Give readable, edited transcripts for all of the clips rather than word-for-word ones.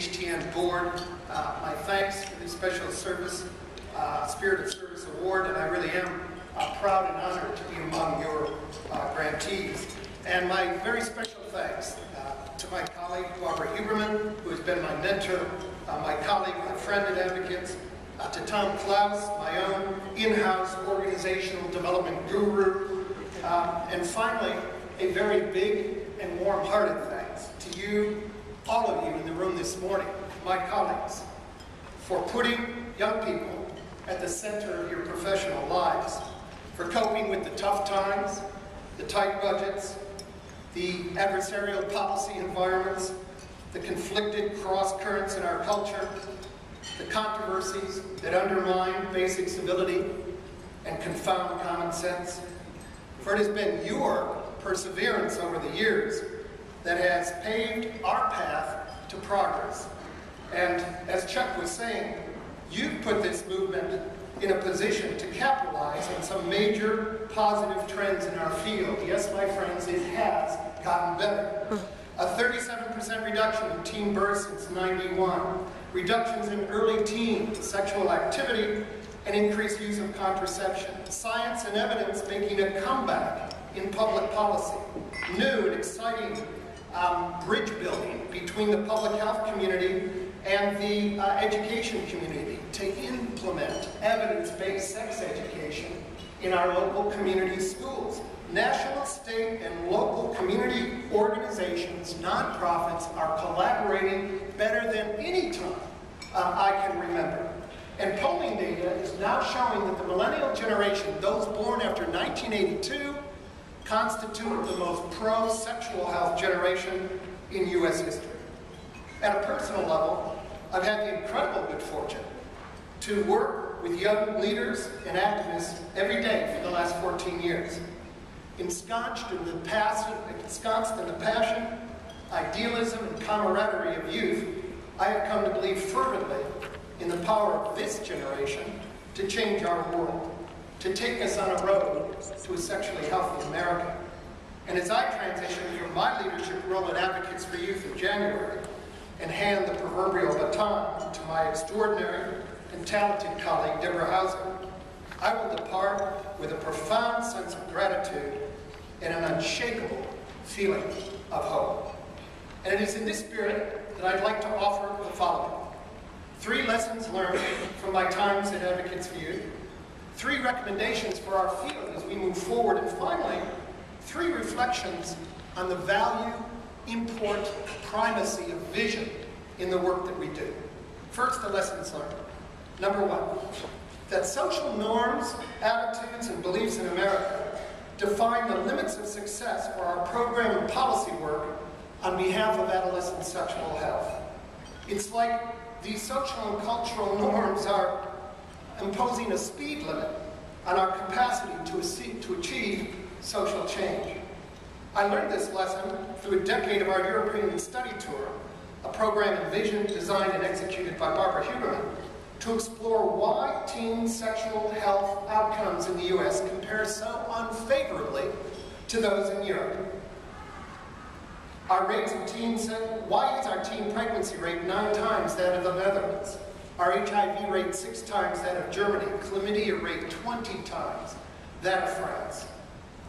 HTN board my thanks for the Special Service Spirit of Service Award, and I really am proud and honored to be among your grantees. And my very special thanks to my colleague, Barbara Huberman, who has been my mentor, my colleague, my friend at Advocates, to Tom Klaus, my own in-house organizational development guru, and finally, a very big and warm-hearted thanks to you, all of you in the room this morning, my colleagues, for putting young people at the center of your professional lives, for coping with the tough times, the tight budgets, the adversarial policy environments, the conflicted cross-currents in our culture, the controversies that undermine basic civility and confound common sense. For it has been your perseverance over the years that has paved our path to progress. And as Chuck was saying, you've put this movement in a position to capitalize on some major positive trends in our field. Yes, my friends, it has gotten better. A 37% reduction in teen births since '91, reductions in early teen sexual activity, and increased use of contraception. Science and evidence making a comeback in public policy. New and exciting bridge building between the public health community and the education community to implement evidence-based sex education in our local community schools. National, state, and local community organizations, nonprofits, are collaborating better than any time I can remember. And polling data is now showing that the millennial generation, those born after 1982, constitute the most pro-sexual health generation in U.S. history. At a personal level, I've had the incredible good fortune to work with young leaders and activists every day for the last 14 years. Ensconced in the passion, idealism, and camaraderie of youth, I have come to believe fervently in the power of this generation to change our world, to take us on a road to a sexually healthy America. And as I transition from my leadership role at Advocates for Youth in January and hand the proverbial baton to my extraordinary and talented colleague, Deborah Hauser, I will depart with a profound sense of gratitude and an unshakable feeling of hope. And it is in this spirit that I'd like to offer the following. 3 lessons learned from my times at Advocates for Youth, 3 recommendations for our field as we move forward, and finally, 3 reflections on the value, import, primacy of vision in the work that we do. First, the lessons learned. Number 1, that social norms, attitudes, and beliefs in America define the limits of success for our program and policy work on behalf of adolescent sexual health. It's like these social and cultural norms are imposing a speed limit on our capacity to achieve social change. I learned this lesson through a decade of our European study tour, a program envisioned, designed, and executed by Barbara Huberman, to explore why teen sexual health outcomes in the U.S. compare so unfavorably to those in Europe. Our rates of why is our teen pregnancy rate 9 times that of the Netherlands? Our HIV rate 6 times that of Germany, chlamydia rate 20 times that of France.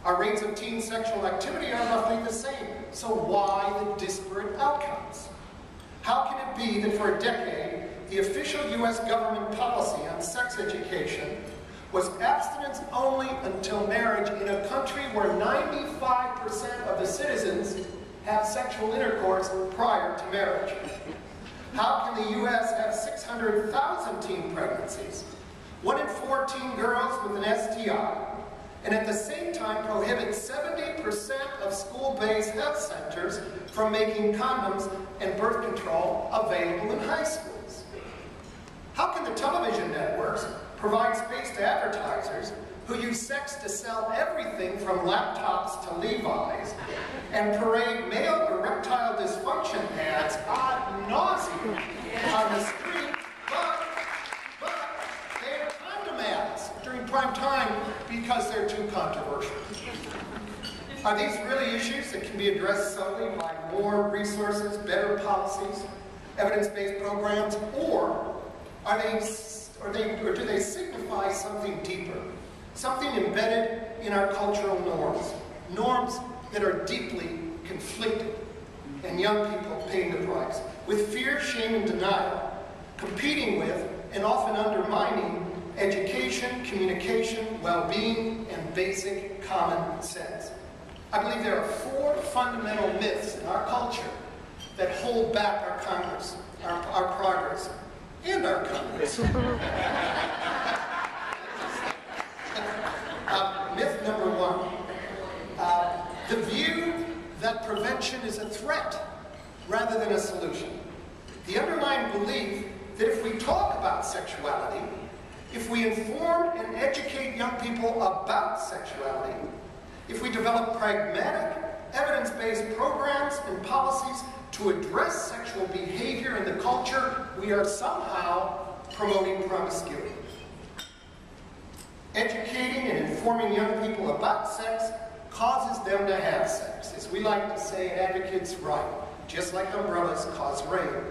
Our rates of teen sexual activity are roughly the same, so why the disparate outcomes? How can it be that for a decade, the official U.S. government policy on sex education was abstinence only until marriage in a country where 95% of the citizens have sexual intercourse prior to marriage? How can the U.S. have 600,000 teen pregnancies, 1 in 4 teen girls with an STI, and at the same time prohibit 70% of school-based health centers from making condoms and birth control available in high schools? How can the television networks provide space to advertisers who use sex to sell everything from laptops to Levi's and parade male erectile dysfunction ads ad nauseum on the street, but they are condom ads during prime time because they're too controversial? Are these really issues that can be addressed solely by more resources, better policies, evidence-based programs, or do they signify something deeper, something embedded in our cultural norms, norms that are deeply conflicted, and young people paying the price, with fear, shame, and denial, competing with and often undermining education, communication, well-being, and basic common sense. I believe there are 4 fundamental myths in our culture that hold back our Congress, our progress, and our Congress. Myth number 1, the view that prevention is a threat rather than a solution. The underlying belief that if we talk about sexuality, if we inform and educate young people about sexuality, if we develop pragmatic, evidence-based programs and policies to address sexual behavior in the culture, we are somehow promoting promiscuity. Educating and informing young people about sex causes them to have sex. As we like to say, advocates right, just like umbrellas cause rain.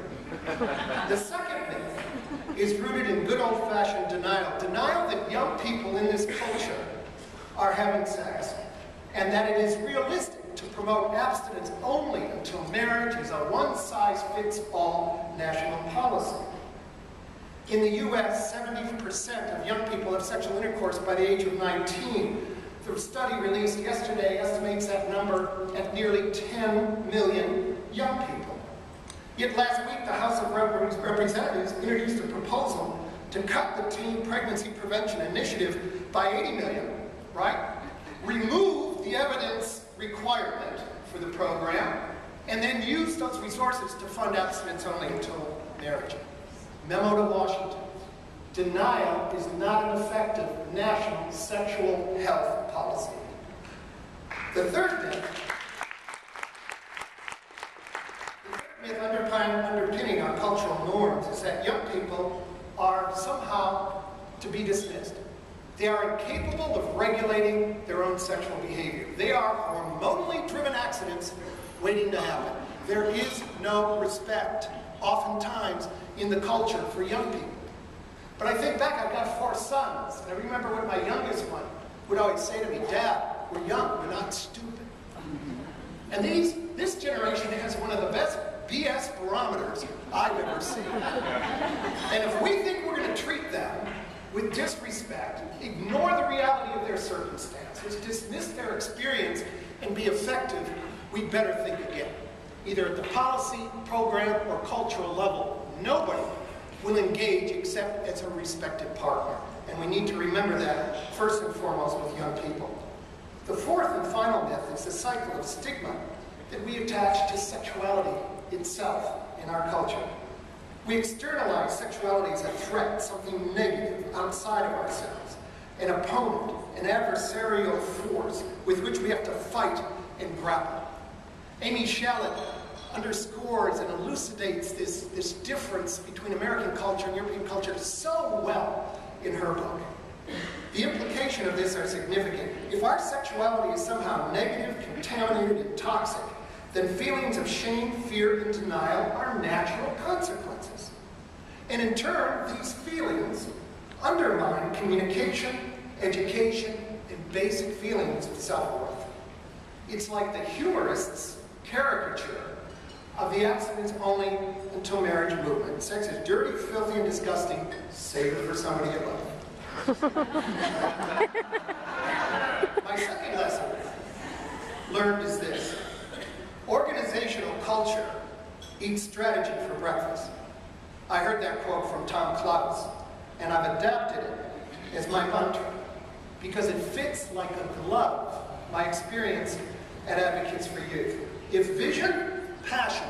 The second myth is rooted in good old-fashioned denial. Denial that young people in this culture are having sex, and that it is realistic to promote abstinence only until marriage is a one-size-fits-all national policy. In the U.S., 70% of young people have sexual intercourse by the age of 19. The study released yesterday estimates that number at nearly 10 million young people. Yet last week, the House of Representatives introduced a proposal to cut the Teen Pregnancy Prevention Initiative by 80 million, right? Remove the evidence requirement for the program, and then use those resources to fund abstinence only until marriage. Memo to Washington. Denial is not an effective national sexual health policy. The third myth underpinning our cultural norms is that young people are somehow to be dismissed. They are incapable of regulating their own sexual behavior. They are hormonally driven accidents waiting to happen. There is no respect, oftentimes, in the culture for young people. But I think back, I've got 4 sons, and I remember what my youngest one would always say to me, "Dad, we're young, we're not stupid." And this generation has one of the best BS barometers I've ever seen. And if we think we're going to treat them with disrespect, ignore the reality of their circumstances, dismiss their experience, and be effective, we'd better think again. Either at the policy, program, or cultural level, nobody will engage except as a respected partner. And we need to remember that first and foremost with young people. The fourth and final myth is the cycle of stigma that we attach to sexuality itself in our culture. We externalize sexuality as a threat, something negative outside of ourselves, an opponent, an adversarial force with which we have to fight and grapple. Amy Shallett underscores and elucidates this difference between American culture and European culture so well in her book. The implication of this are significant. If our sexuality is somehow negative, contaminated, and toxic, then feelings of shame, fear, and denial are natural consequences. And in turn, these feelings undermine communication, education, and basic feelings of self-worth. It's like the humorist's caricature of the abstinence only until marriage movement. Sex is dirty, filthy, and disgusting. Save it for somebody you love. My second lesson learned is this. Organizational culture eats strategy for breakfast. I heard that quote from Tom Clouse, and I've adapted it as my mantra because it fits like a glove my experience at Advocates for Youth. If vision, passion,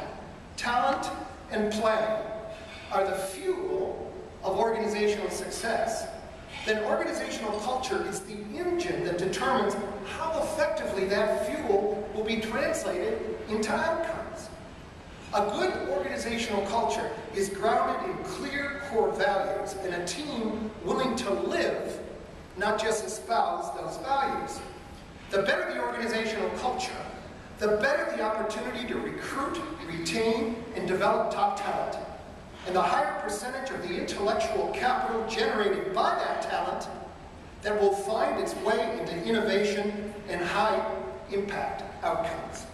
talent, and planning are the fuel of organizational success, then organizational culture is the engine that determines how effectively that fuel will be translated into outcomes. A good organizational culture is grounded in clear core values and a team willing to live, not just espouse those values. The better the organizational culture, the better the opportunity to recruit, retain, and develop top talent. and the higher percentage of the intellectual capital generated by that talent that will find its way into innovation and high-impact outcomes.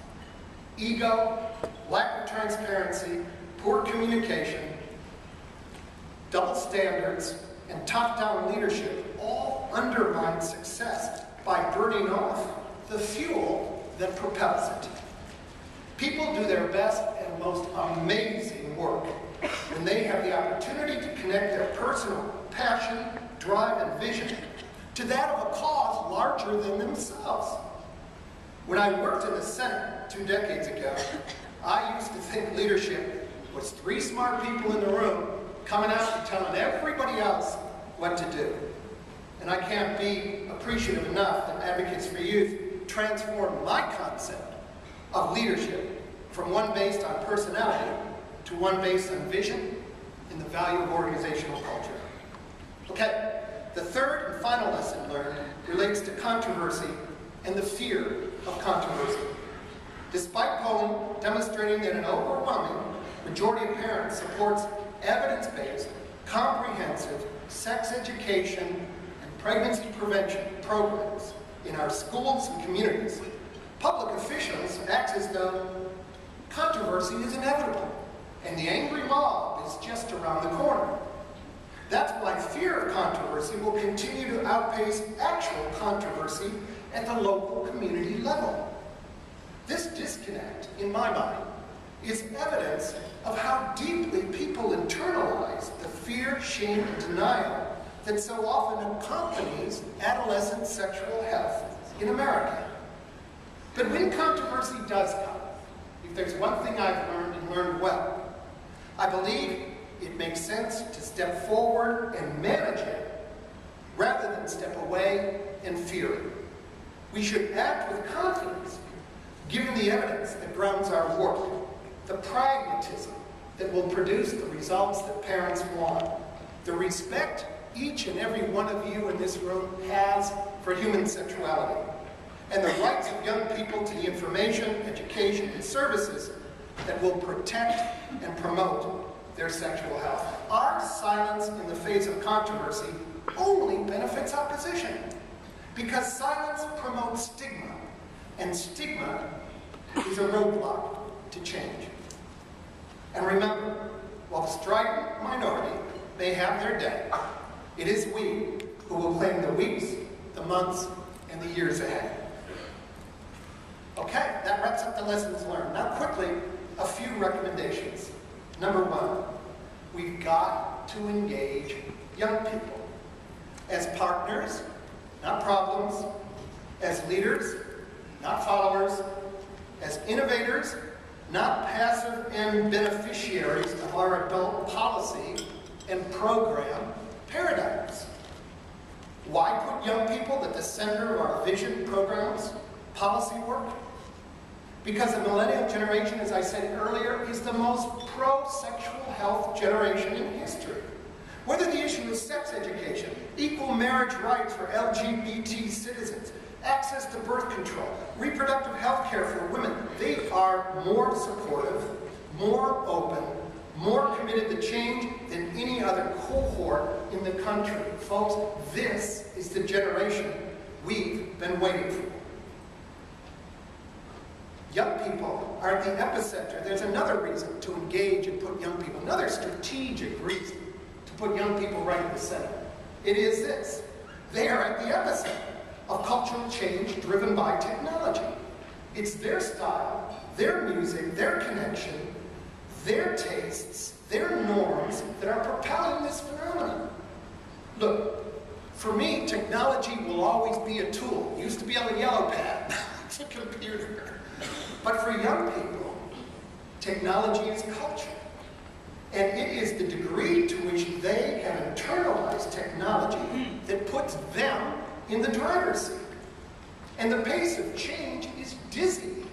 Ego, lack of transparency, poor communication, double standards, and top-down leadership all undermine success by burning off the fuel that propels it. People do their best and most amazing work when they have the opportunity to connect their personal passion, drive, and vision to that of a cause larger than themselves. When I worked in the Senate 2 decades ago, I used to think leadership was 3 smart people in the room coming out and telling everybody else what to do. And I can't be appreciative enough that Advocates for Youth transformed my concept of leadership from one based on personality to one based on vision and the value of organizational culture. Okay, the third and final lesson learned relates to controversy and the fear of controversy. Despite polling demonstrating that an overwhelming majority of parents supports evidence-based, comprehensive sex education and pregnancy prevention programs in our schools and communities, public officials act as though controversy is inevitable and the angry mob is just around the corner. That's why fear of controversy will continue to outpace actual controversy at the local community level. This disconnect, in my mind, is evidence of how deeply people internalize the fear, shame, and denial that so often accompanies adolescent sexual health in America. But when controversy does come, if there's one thing I've learned and learned well, I believe it makes sense to step forward and manage it rather than step away and fear it. We should act with confidence, given the evidence that grounds our work, the pragmatism that will produce the results that parents want, the respect each and every one of you in this room has for human sexuality, and the rights of young people to the information, education, and services that will protect and promote their sexual health. Our silence in the face of controversy only benefits opposition, because silence promotes stigma, and stigma is a roadblock to change. And remember, while the strident minority may have their day, it is we who will claim the weeks, the months, and the years ahead. Okay, that wraps up the lessons learned. Now quickly, a few recommendations. Number 1, we've got to engage young people as partners, not problems, as leaders, not followers, as innovators, not passive and beneficiaries of our adult policy and program paradigms. Why put young people at the center of our vision programs, policy work? Because the millennial generation, as I said earlier, is the most pro-sexual health generation in history. Whether the issue is sex education, equal marriage rights for LGBT citizens, access to birth control, reproductive health care for women, they are more supportive, more open, more committed to change than any other cohort in the country. Folks, this is the generation we've been waiting for. Young people are at the epicenter. There's another reason to engage and put young people, another strategic reason to put young people right in the center. It is this: they are at the epicenter of cultural change driven by technology. It's their style, their music, their connection, their tastes, their norms that are propelling this phenomenon. Look, for me, technology will always be a tool. It used to be on the yellow pad. It's a computer. But for young people, technology is culture. And it is the degree to which they have internalized technology that puts them in the driver's seat. And the pace of change is dizzying.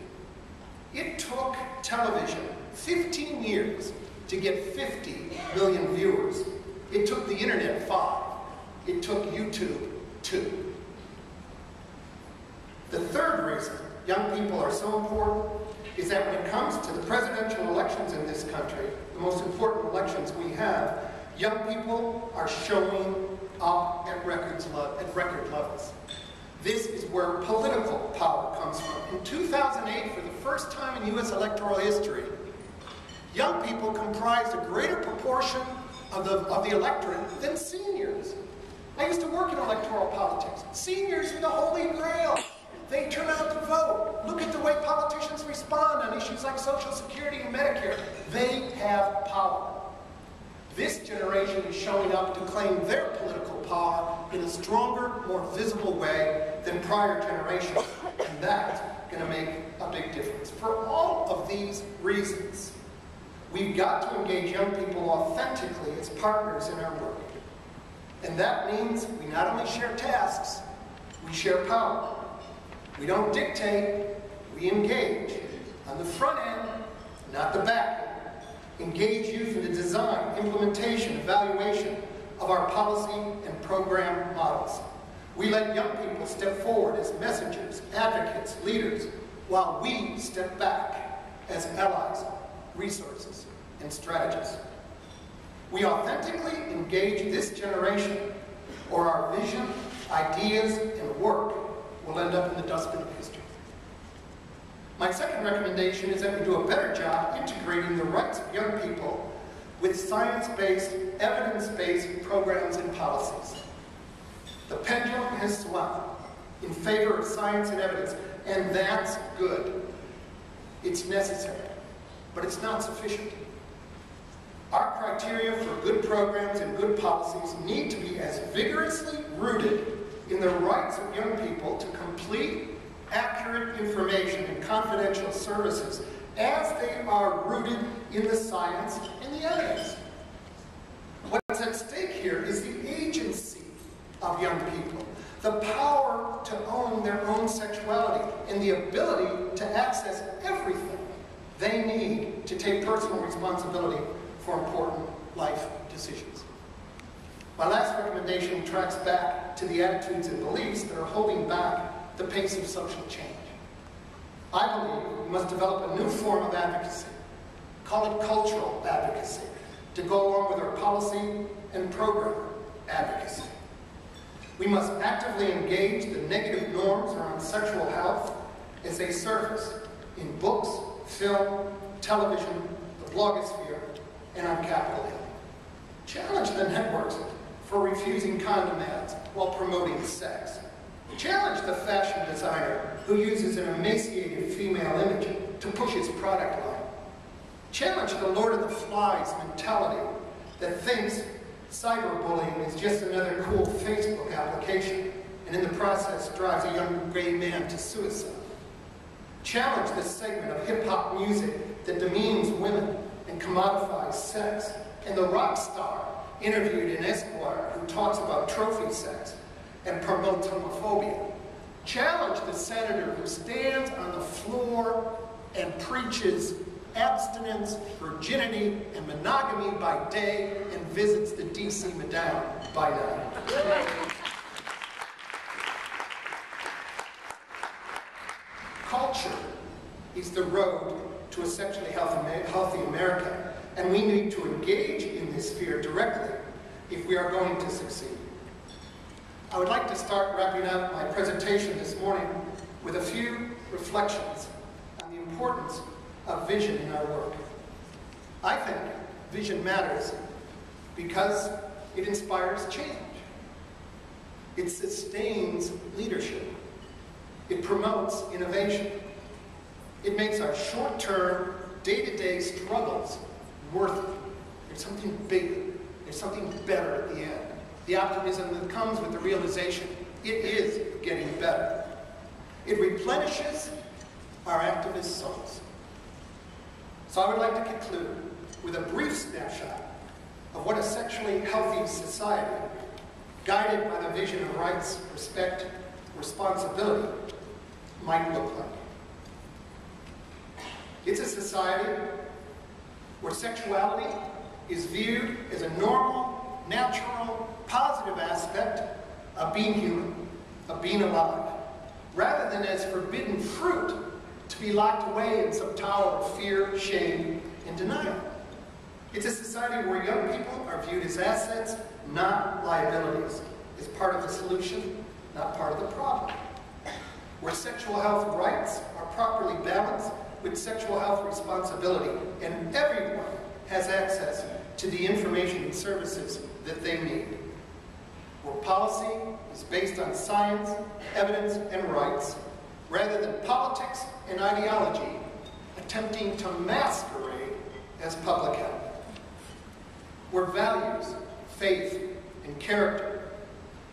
It took television 15 years to get 50 million viewers. It took the internet 5. It took YouTube 2. The third reason young people are so important is that when it comes to the presidential elections in this country, the most important elections we have, young people are showing up at record levels. This is where political power comes from. In 2008, for the first time in U.S. electoral history, young people comprised a greater proportion of the electorate than seniors. I used to work in electoral politics. Seniors are the holy grail. They turn out to vote. Look at the way politicians respond on issues like Social Security and Medicare. They have power. This generation is showing up to claim their political power in a stronger, more visible way than prior generations. And that's going to make a big difference. For all of these reasons, we've got to engage young people authentically as partners in our work. And that means we not only share tasks, we share power. We don't dictate, we engage. On the front end, not the back end. Engage youth in the design, implementation, evaluation of our policy and program models. We let young people step forward as messengers, advocates, leaders, while we step back as allies, resources, and strategists. We authentically engage this generation, or our vision, ideas, and work will end up in the dustbin of history. My second recommendation is that we do a better job integrating the rights of young people with science-based, evidence-based programs and policies. The pendulum has swung in favor of science and evidence, and that's good. It's necessary, but it's not sufficient. Our criteria for good programs and good policies need to be as vigorously rooted in the rights of young people to complete accurate information and confidential services as they are rooted in the science and the evidence. What's at stake here is the agency of young people, the power to own their own sexuality, and the ability to access everything they need to take personal responsibility for important life decisions. My last recommendation tracks back to the attitudes and beliefs that are holding back the pace of social change. I believe we must develop a new form of advocacy, call it cultural advocacy, to go along with our policy and program advocacy. We must actively engage the negative norms around sexual health as they surface in books, film, television, the blogosphere, and on Capitol Hill. Challenge the networks for refusing condom ads while promoting sex. Challenge the fashion designer who uses an emaciated female image to push his product line. Challenge the Lord of the Flies mentality that thinks cyberbullying is just another cool Facebook application and in the process drives a young gay man to suicide. Challenge this segment of hip-hop music that demeans women and commodifies sex, and the rock star interviewed in Esquire who talks about trophy sex and promotes homophobia. Challenge the senator who stands on the floor and preaches abstinence, virginity, and monogamy by day and visits the D.C. Madame by night. Culture is the road to a sexually healthy America, and we need to engage in this sphere directly if we are going to succeed. I would like to start wrapping up my presentation this morning with a few reflections on the importance of vision in our work. I think vision matters because it inspires change. It sustains leadership. It promotes innovation. It makes our short-term, day-to-day struggles worth it. There's something bigger. There's something better at the end. The optimism that comes with the realization it is getting better. It replenishes our activist souls. So I would like to conclude with a brief snapshot of what a sexually healthy society, guided by the vision of rights, respect, responsibility, might look like. It's a society where sexuality is viewed as a normal, natural, positive aspect of being human, of being alive, rather than as forbidden fruit to be locked away in some tower of fear, shame, and denial. It's a society where young people are viewed as assets, not liabilities, as part of the solution, not part of the problem. Where sexual health rights are properly balanced with sexual health responsibility, and everyone has access to the information and services that they need. Where policy is based on science, evidence, and rights, rather than politics and ideology attempting to masquerade as public health. Where values, faith, and character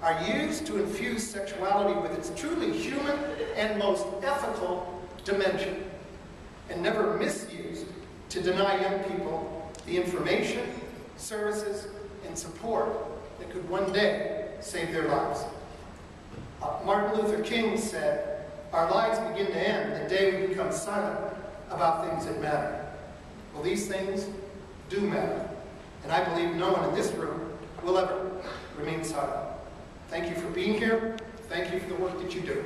are used to infuse sexuality with its truly human and most ethical dimension, and never misused to deny young people the information, services, and support that could one day save their lives. Martin Luther King said, "Our lives begin to end the day we become silent about things that matter." Well, these things do matter, and I believe no one in this room will ever remain silent. Thank you for being here. Thank you for the work that you do.